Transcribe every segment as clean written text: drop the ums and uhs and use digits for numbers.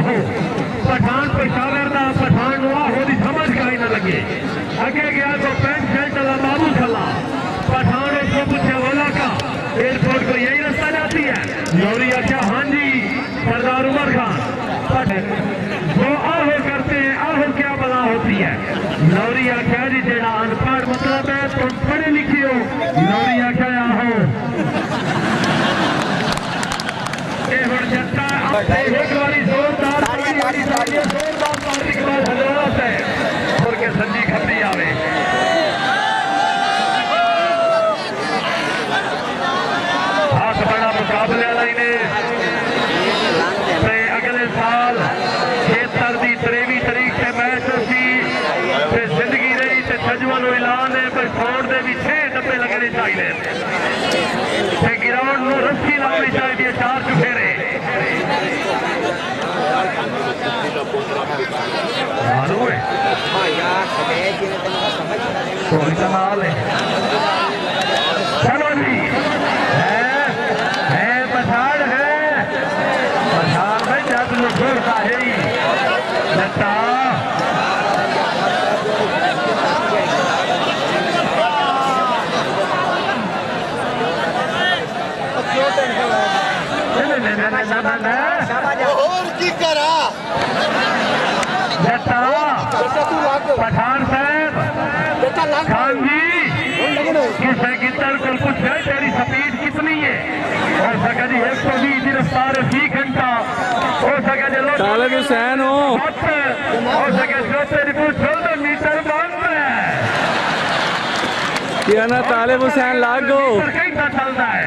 आहो पठान पेशावर का पठान आहो की समझ कहीं ना लगे अगे गया तो पैंट शर्ट वाला बाबू खला पठान उसको पूछे बोला का एयरपोर्ट को यही रास्ता जाती है लौरी आख्या हाँ जी सरदार उमर खान जो आहो करते हैं आहो क्या बला होती है लौरी आख्या जी जेड़ा अनपढ़ मतलब है तुम पढ़े लिखे हो लौरी आख्या आहो एक बारी जोरदार हजरत है और के संजी खतरी आवे हाथ बड़ा मुकाबले वाला ने अगले साल 76 की 23 तारीख से मैच होगी जिंदगी रही तो सजवन ऐलान है पर छोड़ दे भी 6 डब्बे लगने चाहिए ग्राउंड में रस्सी लानी चाहिए 4 चुफेरे चलो जी है पठान भाई जब छोड़ता है लता पठान साहब खान जी किसे गिद्दड़ को कुछ है तेरी स्पीड कितनी है हो सके जी 120 की रफ्तार 20 घंटा हो सके जी तालिब हुसैन हो सके जो तेरी कुछ 14 मीटर बंद है क्या ना तालिब हुसैन लागो कैसा चलता है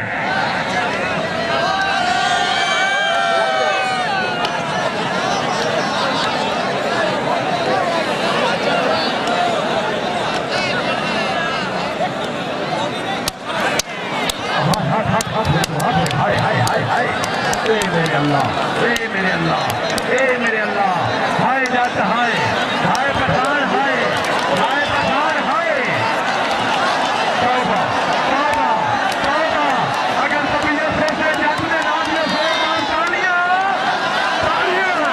मेरे अल्लाह हाय जाता हाय हाय पठान हाय हाय पठान हाय तौबा तौबा तौबा अगर कभी ये सोचे जग में नाम में जोरदार तालियां तालियां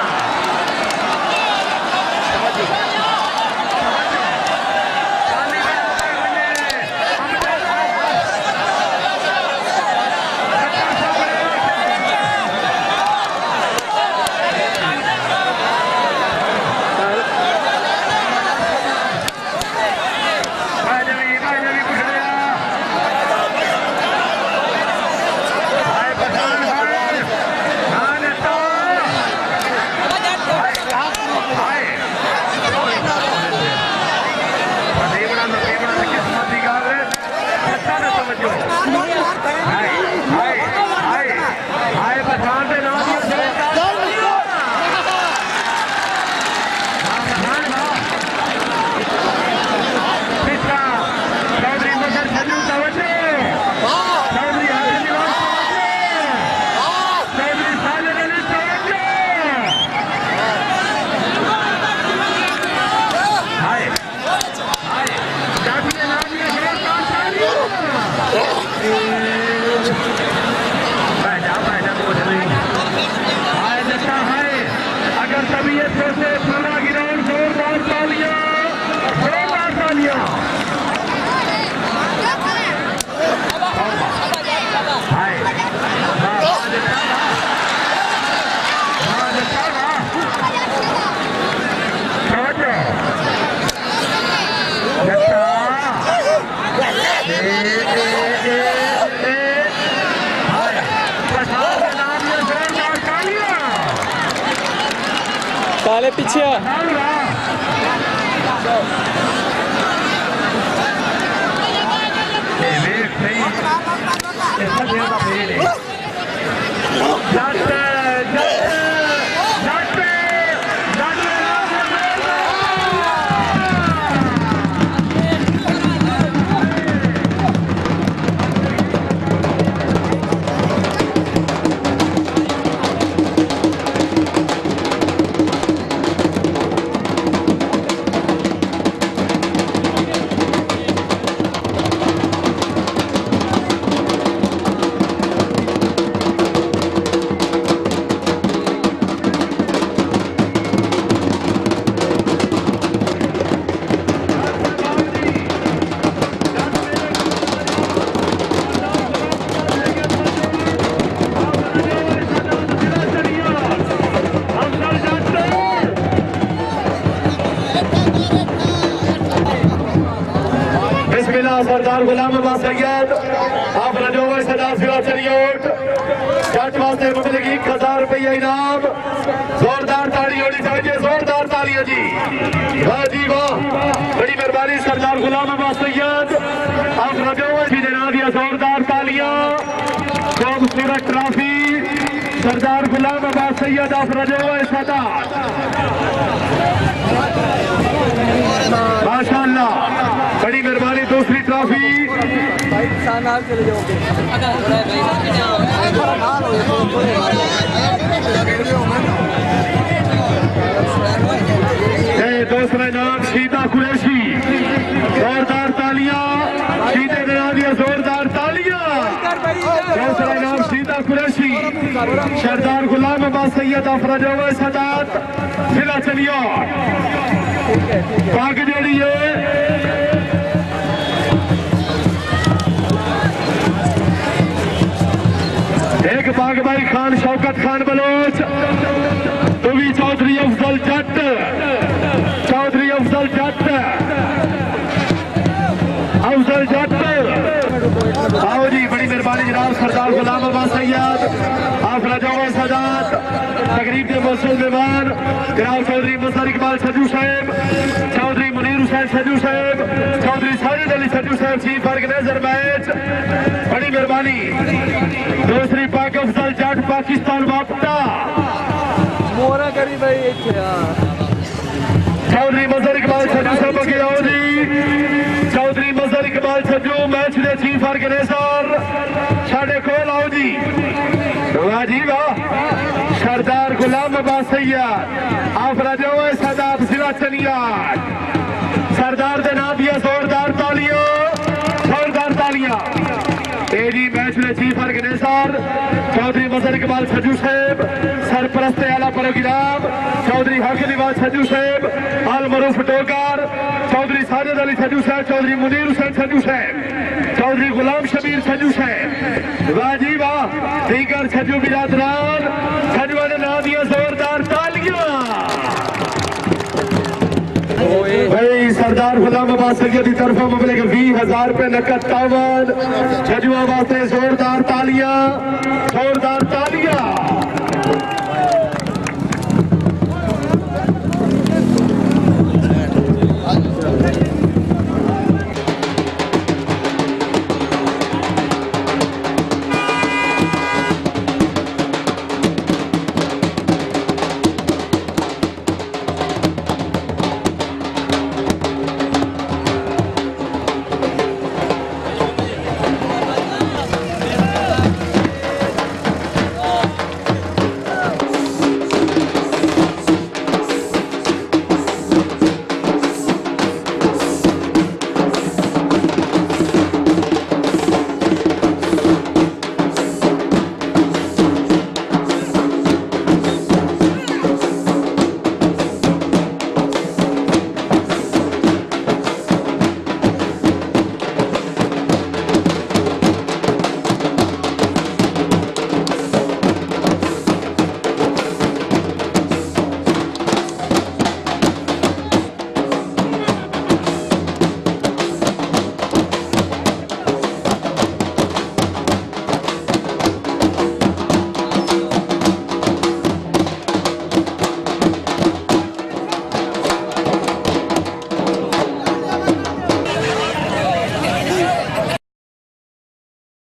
ताले पीछे सरदार गुलाम अब्बास सैयद आप रजोवर सदा सिरा चरियोट जट वास्ते मुबलिक 1000 रुपया इनाम। जोरदार ताली होनी चाहिए, जोरदार तालियां जी, वाह जी वाह, बड़ी मेहरबानी सरदार गुलाम अब्बास सैयद आप रजोवर की जना दिया जोरदार तालियां। खूबसूरत ट्रॉफी सरदार गुलाम अब्बास सैयद आप रजोवर सदा माशाअल्लाह, बड़ी मेहरबानी। दूसरी ट्रॉफी दूसरा नाम शीता कुरैशी, जोरदार तालियां, शीते ने ना दिया जोरदार तालियां। दूसरा नाम शीता कुरैशी सरदार गुलाम अब्बास सैयद अफरजोवर सदात जिला चलियो पाक जोड़ी है। एक बाग भाई खान शौकत खान बलोच, तुवी चौधरी अफजल जट, चौधरी अफजल जट, अफजल जट आओ जी, बड़ी मेहरबानी जनाब। सरदार गुलाम अब्बास सैयद आप रजोवर सदात तकरीब के मौसूल मेहमान जनाब चौधरी मुसर इकबाल सजू साहब, चौधरी मुनीर हुसैन सजू साहब, चौधरी साजिद अली सजू साहब चीफ ऑर्गेनाइजर मैच, बड़ी मेहरबानी। दूसरी पाक अफजल जट पाकिस्तान वापटा मोरा करी भाई चौधरी मुसर इकबाल सजू साहब के आओ जी, चौधरी मुसर इकबाल सजू मैच के चीफ ऑर्गेनाइजर साढ़े कोल आओ जी, वाह जी वाह। सरदार गुलाम अब्बास सैयद आप रजोवर सदात जिला चलिया सरदार दे नाम दिया जोरदार तालियां, जोरदार तालियां। जी मैच में चीफ ऑर्गेनाइजर चौधरी मजर इकबाल सजू साहब, सरपरस्त आला प्रोग्राम चौधरी हक निवाज सजू साहब, आल मरूफ टोकर चौधरी साजिद अली सजू साहब, चौधरी मुनीर हुसैन सजू साहब, चौधरी गुलाम शबीर सजू साहब, वाह जी वाह। दीगर सजू बिरादरान सजू ने ना दिया जोरदार तालियां। भाई सरदार गुलाम अब्बास सैयद की तरफ मुबलिक 20,000 रुपए नकद तावन, सजुआ वास्ते जोरदार तालियां, जोरदार